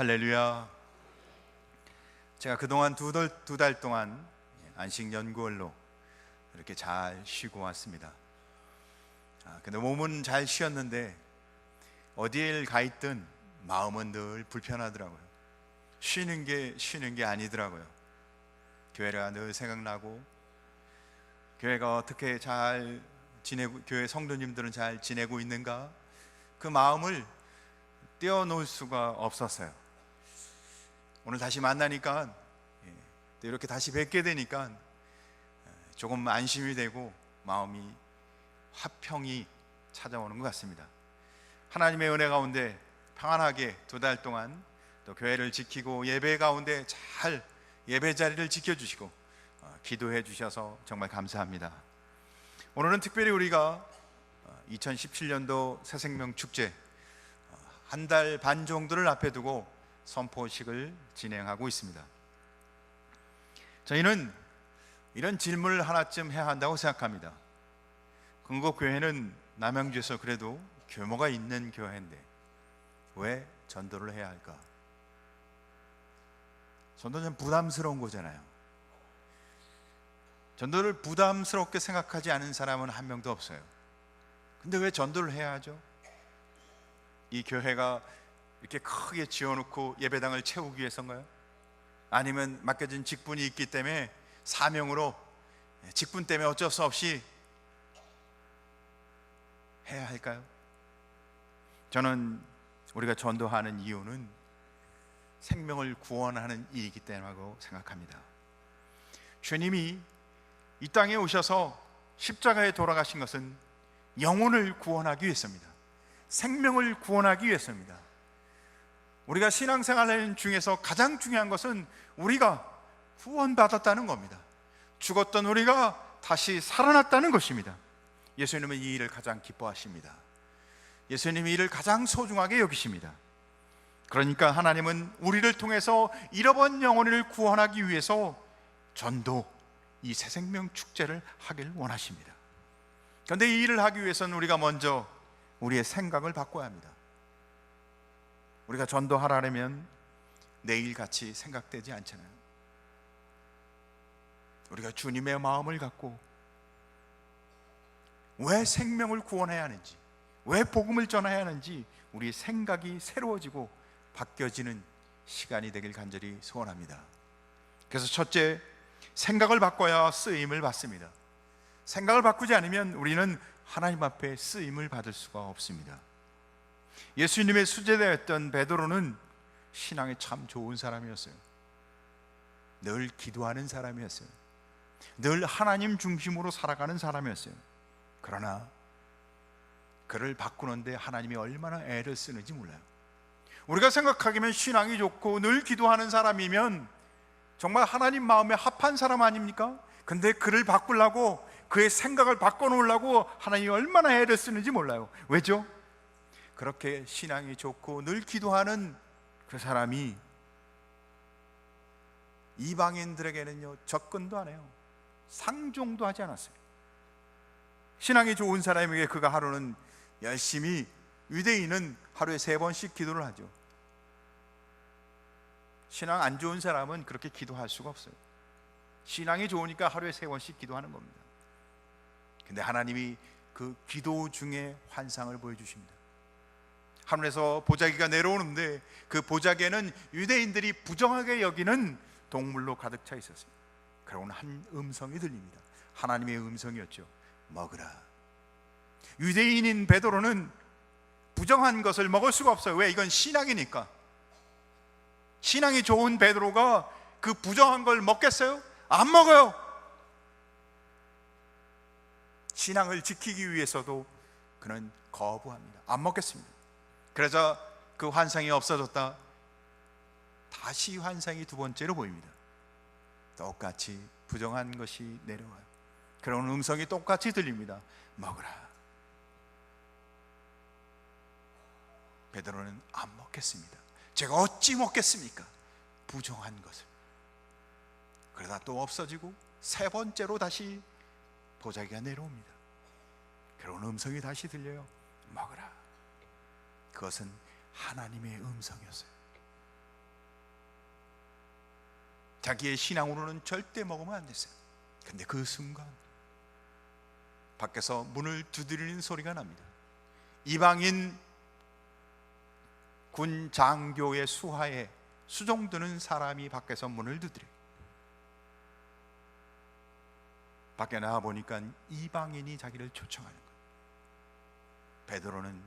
할렐루야. 제가 그동안 두 달 동안 안식연구원로 이렇게 잘 쉬고 왔습니다. 근데 몸은 잘 쉬었는데 어디에 가 있든 마음은 늘 불편하더라고요. 쉬는 게 아니더라고요. 교회가 늘 생각나고, 교회가 어떻게 잘 지내고, 교회 성도님들은 잘 지내고 있는가, 그 마음을 떼어놓을 수가 없었어요. 오늘 다시 만나니까, 또 이렇게 다시 뵙게 되니까 조금 안심이 되고 마음이 화평이 찾아오는 것 같습니다. 하나님의 은혜 가운데 평안하게 두 달 동안 또 교회를 지키고 예배 가운데 잘 예배 자리를 지켜주시고 기도해 주셔서 정말 감사합니다. 오늘은 특별히 우리가 2017년도 새생명 축제 한 달 반 정도를 앞에 두고 선포식을 진행하고 있습니다. 저희는 이런 질문을 하나쯤 해야 한다고 생각합니다. 근고교회는 남양주에서 그래도 규모가 있는 교회인데 왜 전도를 해야 할까? 전도는 좀 부담스러운 거잖아요. 전도를 부담스럽게 생각하지 않은 사람은 한 명도 없어요. 근데 왜 전도를 해야 하죠? 이 교회가 이렇게 크게 지어놓고 예배당을 채우기 위해서인가요? 아니면 맡겨진 직분이 있기 때문에 사명으로, 직분 때문에 어쩔 수 없이 해야 할까요? 저는 우리가 전도하는 이유는 생명을 구원하는 일이기 때문이라고 생각합니다. 주님이 이 땅에 오셔서 십자가에 돌아가신 것은 영혼을 구원하기 위해서입니다. 생명을 구원하기 위해서입니다. 우리가 신앙생활 중에서 가장 중요한 것은 우리가 구원받았다는 겁니다. 죽었던 우리가 다시 살아났다는 것입니다. 예수님은 이 일을 가장 기뻐하십니다. 예수님이 이를 가장 소중하게 여기십니다. 그러니까 하나님은 우리를 통해서 잃어버린 영혼을 구원하기 위해서 전도, 이 새생명 축제를 하길 원하십니다. 그런데 이 일을 하기 위해서는 우리가 먼저 우리의 생각을 바꿔야 합니다. 우리가 전도하려면 내일같이 생각되지 않잖아요. 우리가 주님의 마음을 갖고 왜 생명을 구원해야 하는지, 왜 복음을 전해야 하는지 우리의 생각이 새로워지고 바뀌어지는 시간이 되길 간절히 소원합니다. 그래서 첫째, 생각을 바꿔야 쓰임을 받습니다. 생각을 바꾸지 않으면 우리는 하나님 앞에 쓰임을 받을 수가 없습니다. 예수님의 수제자였던 베드로는 신앙이 참 좋은 사람이었어요. 늘 기도하는 사람이었어요. 늘 하나님 중심으로 살아가는 사람이었어요. 그러나 그를 바꾸는데 하나님이 얼마나 애를 쓰는지 몰라요. 우리가 생각하기면 신앙이 좋고 늘 기도하는 사람이면 정말 하나님 마음에 합한 사람 아닙니까? 근데 그를 바꾸려고, 그의 생각을 바꿔놓으려고 하나님이 얼마나 애를 쓰는지 몰라요. 왜죠? 그렇게 신앙이 좋고 늘 기도하는 그 사람이 이방인들에게는요 접근도 안 해요. 상종도 하지 않았어요. 신앙이 좋은 사람에게 그가 하루는 열심히, 유대인은 하루에 3번씩 기도를 하죠. 신앙 안 좋은 사람은 그렇게 기도할 수가 없어요. 신앙이 좋으니까 하루에 3번씩 기도하는 겁니다. 근데 하나님이 그 기도 중에 환상을 보여주십니다. 하늘에서 보자기가 내려오는데 그 보자기에는 유대인들이 부정하게 여기는 동물로 가득 차 있었어요. 그러고는 한 음성이 들립니다. 하나님의 음성이었죠. 먹으라. 유대인인 베드로는 부정한 것을 먹을 수가 없어요. 왜? 이건 신앙이니까. 신앙이 좋은 베드로가 그 부정한 걸 먹겠어요? 안 먹어요. 신앙을 지키기 위해서도 그는 거부합니다. 안 먹겠습니다. 그래서 그 환상이 없어졌다. 다시 환상이 두 번째로 보입니다. 똑같이 부정한 것이 내려와요. 그런 음성이 똑같이 들립니다. 먹으라. 베드로는 안 먹겠습니다. 제가 어찌 먹겠습니까? 부정한 것을. 그러다 또 없어지고 3번째로 다시 보자기가 내려옵니다. 그런 음성이 다시 들려요. 먹으라. 그것은 하나님의 음성이었어요. 자기의 신앙으로는 절대 먹으면 안 됐어요. 근데 그 순간 밖에서 문을 두드리는 소리가 납니다. 이방인 군 장교의 수하에 수종드는 사람이 밖에서 문을 두드려요. 밖에 나와 보니까 이방인이 자기를 초청하는 거예요. 베드로는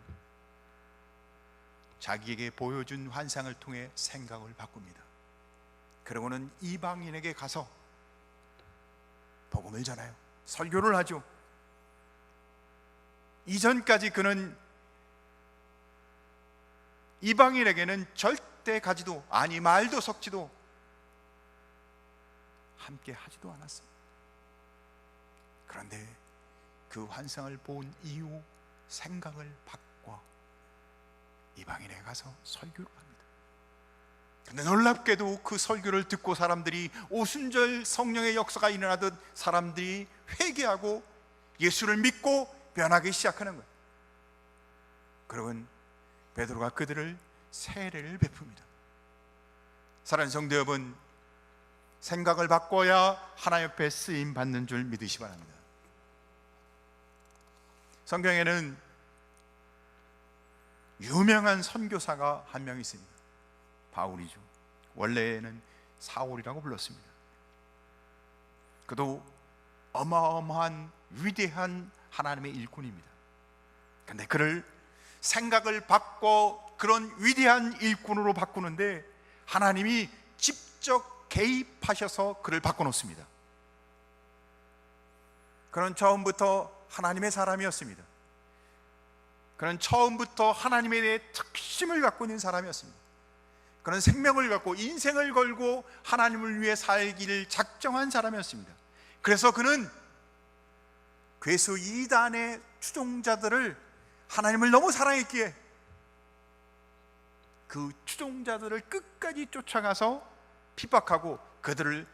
자기에게 보여준 환상을 통해 생각을 바꿉니다. 그러고는 이방인에게 가서 복음을 전해요. 설교를 하죠. 이전까지 그는 이방인에게는 절대 가지도 아니 말도 섞지도 함께 하지도 않았어요. 그런데 그 환상을 본 이후 생각을 바꿔 이방인에 가서 설교를 합니다. 근데 놀랍게도 그 설교를 듣고 사람들이 오순절 성령의 역사가 일어나듯 사람들이 회개하고 예수를 믿고 변하기 시작하는 거예요. 그러면 베드로가 그들을 세례를 베풉니다. 사랑하는 성도 여러분, 생각을 바꿔야 하나님 앞에 쓰임 받는 줄 믿으시 바랍니다. 성경에는 유명한 선교사가 한 명 있습니다. 바울이죠. 원래는 사울이라고 불렀습니다. 그도 어마어마한 위대한 하나님의 일꾼입니다. 그런데 그를 생각을 바꿔 그런 위대한 일꾼으로 바꾸는데 하나님이 직접 개입하셔서 그를 바꿔놓습니다. 그는 처음부터 하나님의 사람이었습니다. 그는 처음부터 하나님에 대해 특심을 갖고 있는 사람이었습니다. 그는 생명을 갖고 인생을 걸고 하나님을 위해 살기를 작정한 사람이었습니다. 그래서 그는 괴수 이단의 추종자들을 하나님을 너무 사랑했기에 그 추종자들을 끝까지 쫓아가서 핍박하고 그들을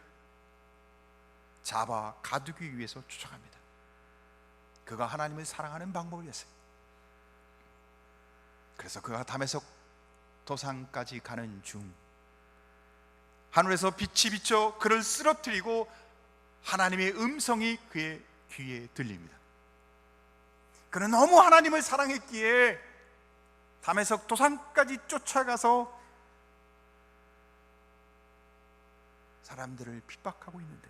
잡아 가두기 위해서 쫓아갑니다. 그가 하나님을 사랑하는 방법이었어요. 그래서 그가 다메섹 도상까지 가는 중 하늘에서 빛이 비쳐 그를 쓰러뜨리고 하나님의 음성이 그의 귀에 들립니다. 그는 너무 하나님을 사랑했기에 다메섹 도상까지 쫓아가서 사람들을 핍박하고 있는데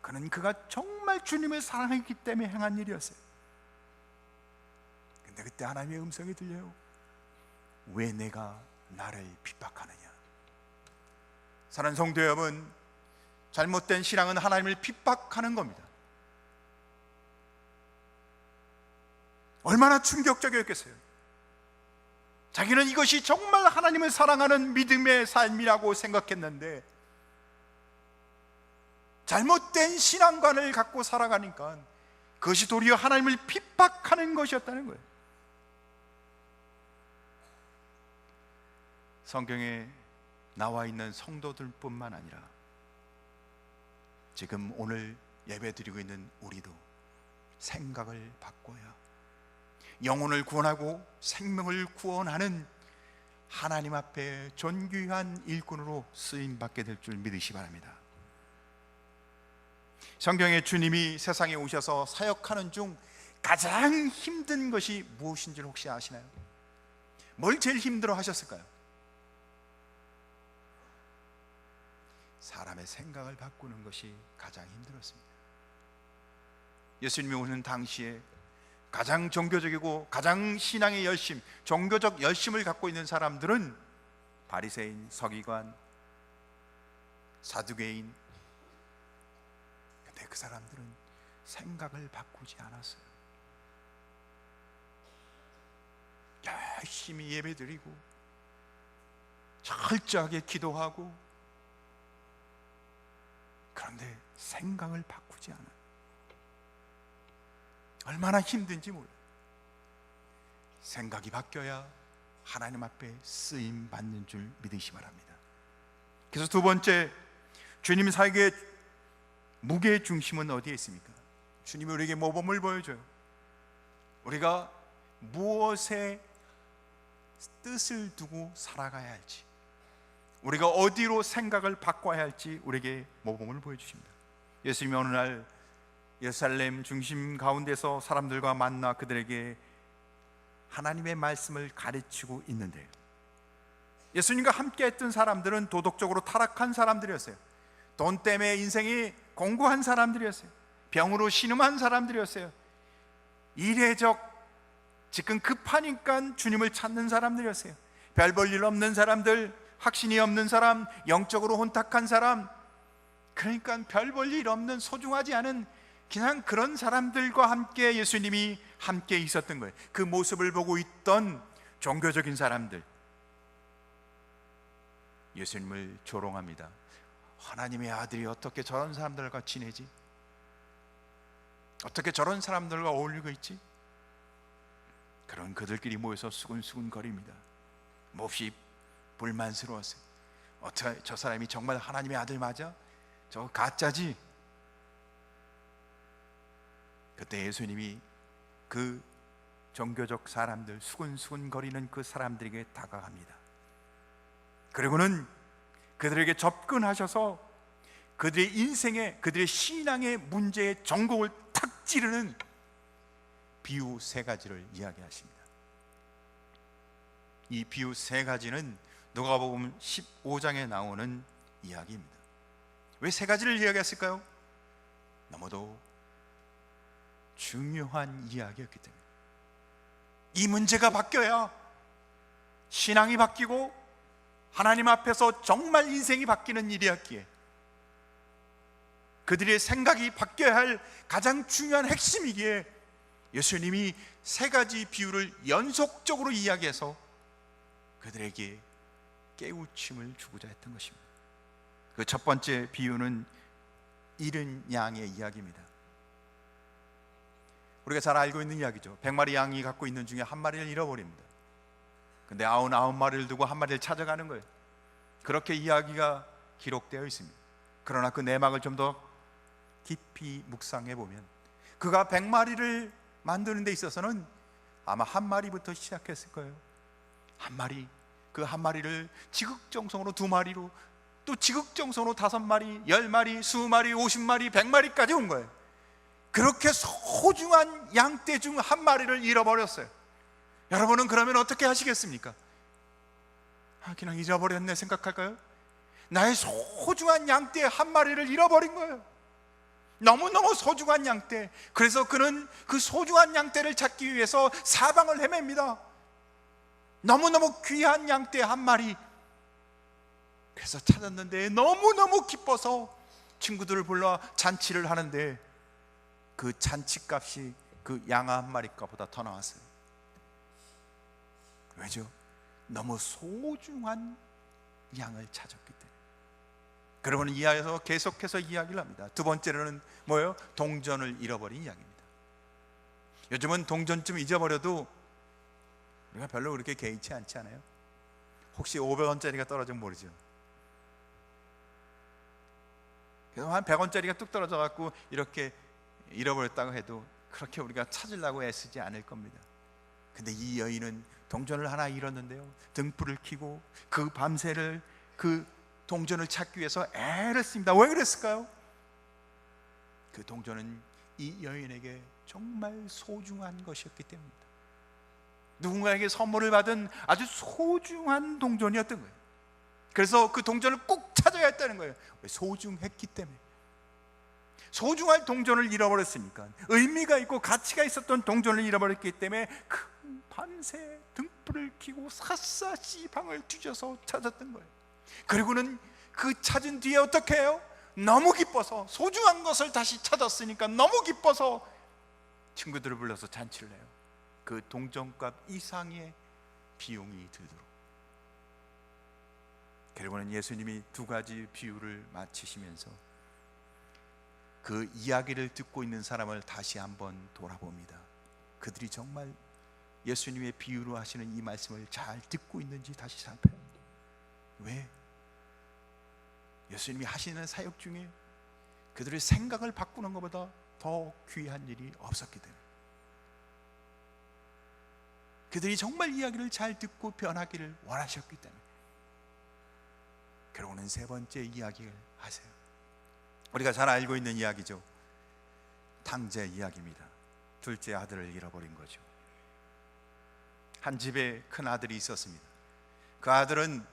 그는 그가 정말 주님을 사랑했기 때문에 행한 일이었어요. 근데 그때 하나님의 음성이 들려요. 왜 내가 나를 핍박하느냐? 사랑하는 성도 여러분, 잘못된 신앙은 하나님을 핍박하는 겁니다. 얼마나 충격적이었겠어요. 자기는 이것이 정말 하나님을 사랑하는 믿음의 삶이라고 생각했는데 잘못된 신앙관을 갖고 살아가니까 그것이 도리어 하나님을 핍박하는 것이었다는 거예요. 성경에 나와 있는 성도들뿐만 아니라 지금 오늘 예배드리고 있는 우리도 생각을 바꿔야 영혼을 구원하고 생명을 구원하는 하나님 앞에 존귀한 일꾼으로 쓰임받게 될 줄 믿으시 바랍니다. 성경에 주님이 세상에 오셔서 사역하는 중 가장 힘든 것이 무엇인지 혹시 아시나요? 뭘 제일 힘들어 하셨을까요? 사람의 생각을 바꾸는 것이 가장 힘들었습니다. 예수님이 오는 당시에 가장 종교적이고 가장 신앙의 열심, 종교적 열심을 갖고 있는 사람들은 바리새인, 서기관, 사두개인. 근데 그 사람들은 생각을 바꾸지 않았어요. 열심히 예배드리고 철저하게 기도하고 그런데 생각을 바꾸지 않아요. 얼마나 힘든지 몰라요. 생각이 바뀌어야 하나님 앞에 쓰임 받는 줄 믿으시 바랍니다. 그래서 두 번째, 주님 사역의 무게 중심은 어디에 있습니까? 주님이 우리에게 모범을 보여줘요. 우리가 무엇에 뜻을 두고 살아가야 할지, 우리가 어디로 생각을 바꿔야 할지 우리에게 모범을 보여주십니다. 예수님이 어느 날 예루살렘 중심 가운데서 사람들과 만나 그들에게 하나님의 말씀을 가르치고 있는데, 예수님과 함께 했던 사람들은 도덕적으로 타락한 사람들이었어요. 돈 때문에 인생이 공고한 사람들이었어요. 병으로 신음한 사람들이었어요. 이례적, 지금 급하니까 주님을 찾는 사람들이었어요. 별 볼 일 없는 사람들, 확신이 없는 사람, 영적으로 혼탁한 사람, 그러니까 별 볼 일 없는, 소중하지 않은 그냥 그런 사람들과 함께 예수님이 함께 있었던 거예요. 그 모습을 보고 있던 종교적인 사람들, 예수님을 조롱합니다. 하나님의 아들이 어떻게 저런 사람들과 지내지? 어떻게 저런 사람들과 어울리고 있지? 그런 그들끼리 모여서 수근수근 거립니다. 몹시 불만스러웠어요. 어떻게 저 사람이 정말 하나님의 아들 맞아? 저 가짜지? 그때 예수님이 그 종교적 사람들, 수근수근 거리는 그 사람들에게 다가갑니다. 그리고는 그들에게 접근하셔서 그들의 인생에, 그들의 신앙의 문제의 전곡을 탁 찌르는 비유 3가지를 이야기하십니다. 이 비유 3가지는 누가복음 15장에 나오는 이야기입니다. 왜 3가지를 이야기했을까요? 너무도 중요한 이야기였기 때문에. 이 문제가 바뀌어야 신앙이 바뀌고 하나님 앞에서 정말 인생이 바뀌는 일이었기에, 그들의 생각이 바뀌어야 할 가장 중요한 핵심이기에 예수님이 3가지 비유를 연속적으로 이야기해서 그들에게 깨우침을 주고자 했던 것입니다. 그 첫 번째 비유는 잃은 양의 이야기입니다. 우리가 잘 알고 있는 이야기죠. 100마리 양이 갖고 있는 중에 한 마리를 잃어버립니다. 근데 99마리를 두고 한 마리를 찾아가는 거예요. 그렇게 이야기가 기록되어 있습니다. 그러나 그 내막을 좀 더 깊이 묵상해 보면, 그가 100마리를 만드는 데 있어서는 아마 한 마리부터 시작했을 거예요. 한 마리, 그 한 마리를 지극정성으로 2마리로, 또 지극정성으로 5마리, 10마리, 20마리, 50마리, 100마리까지 온 거예요. 그렇게 소중한 양떼 중 한 마리를 잃어버렸어요. 여러분은 그러면 어떻게 하시겠습니까? 그냥 잃어버렸네 생각할까요? 나의 소중한 양떼 한 마리를 잃어버린 거예요. 너무너무 소중한 양떼. 그래서 그는 그 소중한 양떼를 찾기 위해서 사방을 헤맵니다. 너무너무 귀한 양떼 한 마리. 그래서 찾았는데 너무너무 기뻐서 친구들을 불러 잔치를 하는데, 그 잔치값이 그 양 한 마리 값보다 더 나왔어요. 왜죠? 너무 소중한 양을 찾았기 때문에. 그러면 이하에서 계속해서 이야기를 합니다. 두 번째로는 뭐예요? 동전을 잃어버린 이야기입니다. 요즘은 동전쯤 잊어버려도 우리가 별로 그렇게 개의치 않지 않아요? 혹시 500원짜리가 떨어지면 모르죠. 그래서 한 100원짜리가 뚝 떨어져 갖고 이렇게 잃어버렸다고 해도 그렇게 우리가 찾으려고 애쓰지 않을 겁니다. 근데 이 여인은 동전을 하나 잃었는데요, 등불을 켜고 그 밤새를 그 동전을 찾기 위해서 애를 씁니다. 왜 그랬을까요? 그 동전은 이 여인에게 정말 소중한 것이었기 때문입니다. 누군가에게 선물을 받은 아주 소중한 동전이었던 거예요. 그래서 그 동전을 꼭 찾아야 했다는 거예요. 왜? 소중했기 때문에. 소중한 동전을 잃어버렸으니까, 의미가 있고 가치가 있었던 동전을 잃어버렸기 때문에 그 밤새 등불을 켜고 샅샅이 방을 뒤져서 찾았던 거예요. 그리고는 그 찾은 뒤에 어떻게 해요? 너무 기뻐서, 소중한 것을 다시 찾았으니까 너무 기뻐서 친구들을 불러서 잔치를 해요. 그 동전값 이상의 비용이 들도록. 그리고는 예수님이 2가지 비유를 마치시면서 그 이야기를 듣고 있는 사람을 다시 한번 돌아봅니다. 그들이 정말 예수님의 비유로 하시는 이 말씀을 잘 듣고 있는지 다시 살펴요. 왜? 예수님이 하시는 사역 중에 그들의 생각을 바꾸는 것보다 더 귀한 일이 없었기 때문에. 그들이 정말 이야기를 잘 듣고 변하기를 원하셨기 때문에. 그러고는 세 번째 이야기를 하세요. 우리가 잘 알고 있는 이야기죠. 탕제 이야기입니다. 둘째 아들을 잃어버린 거죠. 한 집에 큰 아들이 있었습니다. 그 아들은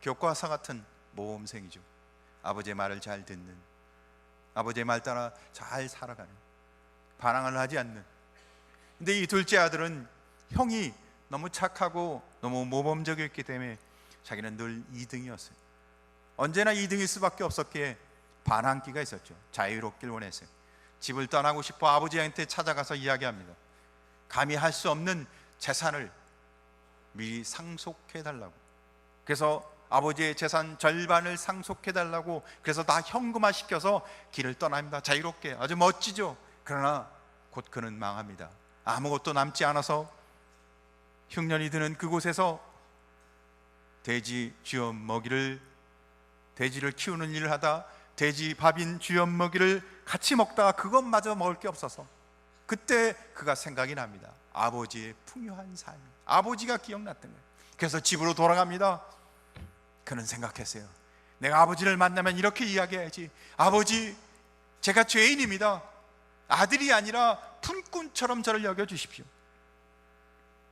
교과서 같은 모범생이죠. 아버지의 말을 잘 듣는, 아버지의 말 따라 잘 살아가는, 반항을 하지 않는. 근데 이 둘째 아들은 형이 너무 착하고 너무 모범적이었기 때문에 자기는 늘 2등이었어요. 언제나 2등일 수밖에 없었기에 반항기가 있었죠. 자유롭길 원했어요. 집을 떠나고 싶어 아버지한테 찾아가서 이야기합니다. 감히 할 수 없는 재산을 미리 상속해달라고. 그래서 아버지의 재산 절반을 상속해달라고, 그래서 다 현금화 시켜서 길을 떠납니다. 자유롭게. 아주 멋지죠. 그러나 곧 그는 망합니다. 아무것도 남지 않아서 흉년이 드는 그곳에서 돼지 쥐엄 먹이를, 돼지를 키우는 일을 하다 돼지 밥인 쥐엄 먹이를 같이 먹다가 그것마저 먹을 게 없어서 그때 그가 생각이 납니다. 아버지의 풍요한 삶, 아버지가 기억났던 거예요. 그래서 집으로 돌아갑니다. 그는 생각했어요. 내가 아버지를 만나면 이렇게 이야기해야지. 아버지, 제가 죄인입니다. 아들이 아니라 품꾼처럼 저를 여겨주십시오.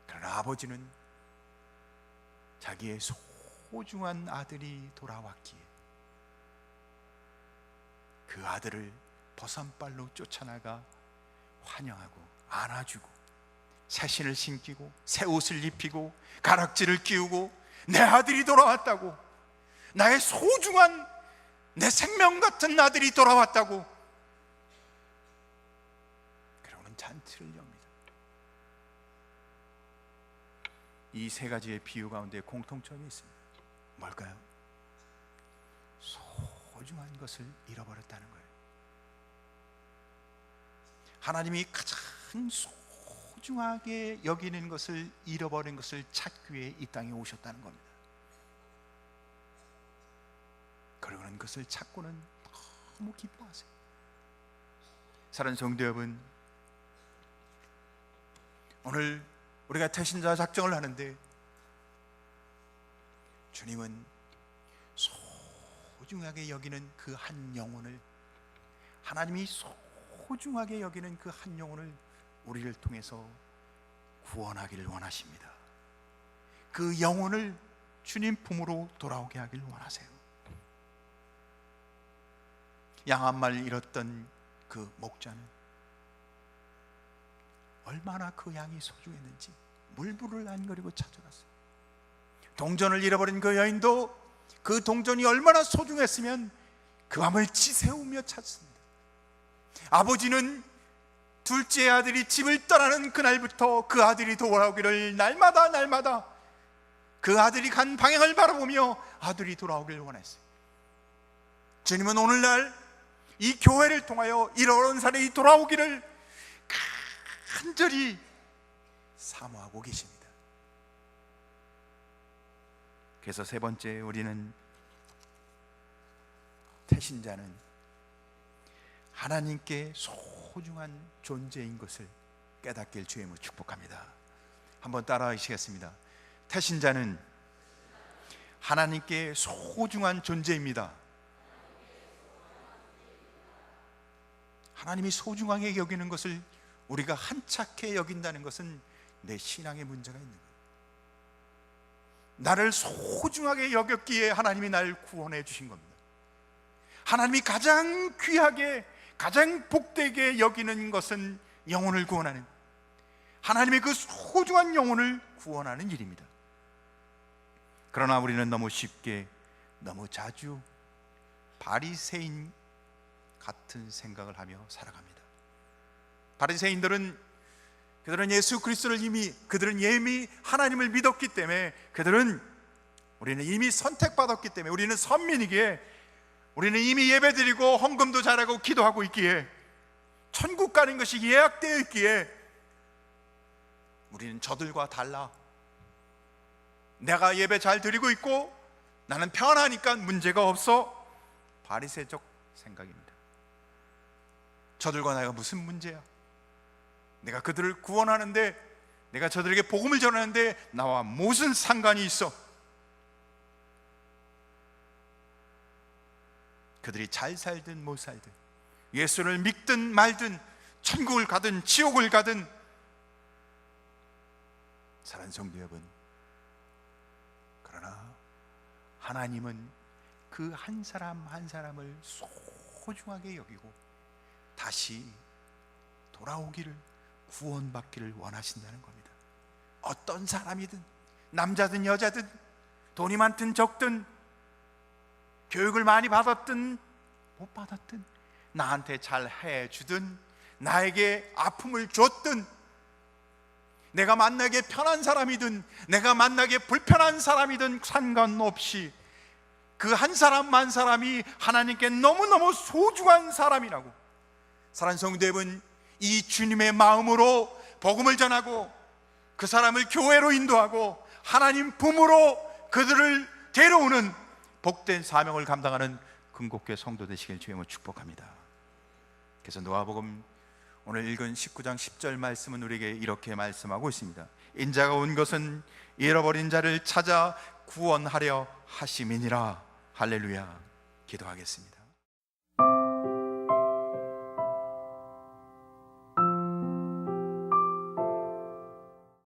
그러나 아버지는 자기의 소중한 아들이 돌아왔기에 그 아들을 버선발로 쫓아나가 환영하고 안아주고 새신을 신기고 새 옷을 입히고 가락지를 끼우고 내 아들이 돌아왔다고, 나의 소중한 내 생명 같은 아들이 돌아왔다고, 그러고는 잔치를 엽니다. 이 세 가지의 비유 가운데 공통점이 있습니다. 뭘까요? 소중한 것을 잃어버렸다는 거예요. 하나님이 가장 소중하게 여기는 것을 잃어버린 것을 찾기 위해 이 땅에 오셨다는 겁니다. 그러고는 그것을 찾고는 너무 기뻐하세요. 사랑하는 성도 여러분, 오늘 우리가 태신자 작정을 하는데 주님은 소중하게 여기는 그 한 영혼을, 하나님이 소중하게 여기는 그 한 영혼을 우리를 통해서 구원하기를 원하십니다. 그 영혼을 주님 품으로 돌아오게 하기를 원하세요. 양 한 마리를 잃었던 그 목자는 얼마나 그 양이 소중했는지 물불을 안거리고 찾아갔어요. 동전을 잃어버린 그 여인도 그 동전이 얼마나 소중했으면 그 밤을 지새우며 찾습니다. 아버지는 둘째 아들이 집을 떠나는 그날부터 그 아들이 돌아오기를 날마다 그 아들이 간 방향을 바라보며 아들이 돌아오기를 원했어요. 주님은 오늘날 이 교회를 통하여 잃어버린 사람이 돌아오기를 간절히 사모하고 계십니다. 그래서 세 번째, 우리는 태신자는 하나님께 소중한 존재인 것을 깨닫길 주임으로 축복합니다. 한번 따라하시겠습니다. 태신자는 하나님께 소중한 존재입니다. 하나님이 소중하게 여기는 것을 우리가 한착해 여긴다는 것은 내 신앙에 문제가 있는 거예요. 나를 소중하게 여겼기에 하나님이 나를 구원해 주신 겁니다. 하나님이 가장 귀하게, 가장 복되게 여기는 것은 영혼을 구원하는, 하나님의 그 소중한 영혼을 구원하는 일입니다. 그러나 우리는 너무 쉽게, 너무 자주 바리새인 같은 생각을 하며 살아갑니다. 바리새인들은 그들은 예수 그리스도를 그들은 이미 하나님을 믿었기 때문에, 우리는 이미 선택받았기 때문에, 우리는 선민이기에, 우리는 이미 예배드리고 헌금도 잘하고 기도하고 있기에, 천국 가는 것이 예약되어 있기에 우리는 저들과 달라. 내가 예배 잘 드리고 있고 나는 편하니까 문제가 없어. 바리새적 생각입니다. 저들과 내가 무슨 문제야? 내가 그들을 구원하는데, 내가 저들에게 복음을 전하는데 나와 무슨 상관이 있어? 그들이 잘 살든 못 살든, 예수를 믿든 말든, 천국을 가든 지옥을 가든, 사랑하는 성도 여러분, 그러나 하나님은 그 한 사람 한 사람을 소중하게 여기고 다시 돌아오기를, 구원받기를 원하신다는 겁니다. 어떤 사람이든, 남자든 여자든, 돈이 많든 적든, 교육을 많이 받았든 못 받았든, 나한테 잘 해주든 나에게 아픔을 줬든, 내가 만나기에 편한 사람이든 내가 만나기에 불편한 사람이든 상관없이 그 한 사람 한 사람이 하나님께 너무너무 소중한 사람이라고, 사랑하는 성도 여러분, 이 주님의 마음으로 복음을 전하고 그 사람을 교회로 인도하고 하나님 품으로 그들을 데려오는 복된 사명을 감당하는 금곡교회 성도 되시길 주님으로 축복합니다. 그래서 누가복음 오늘 읽은 19장 10절 말씀은 우리에게 이렇게 말씀하고 있습니다. 인자가 온 것은 잃어버린 자를 찾아 구원하려 하심이니라. 할렐루야. 기도하겠습니다.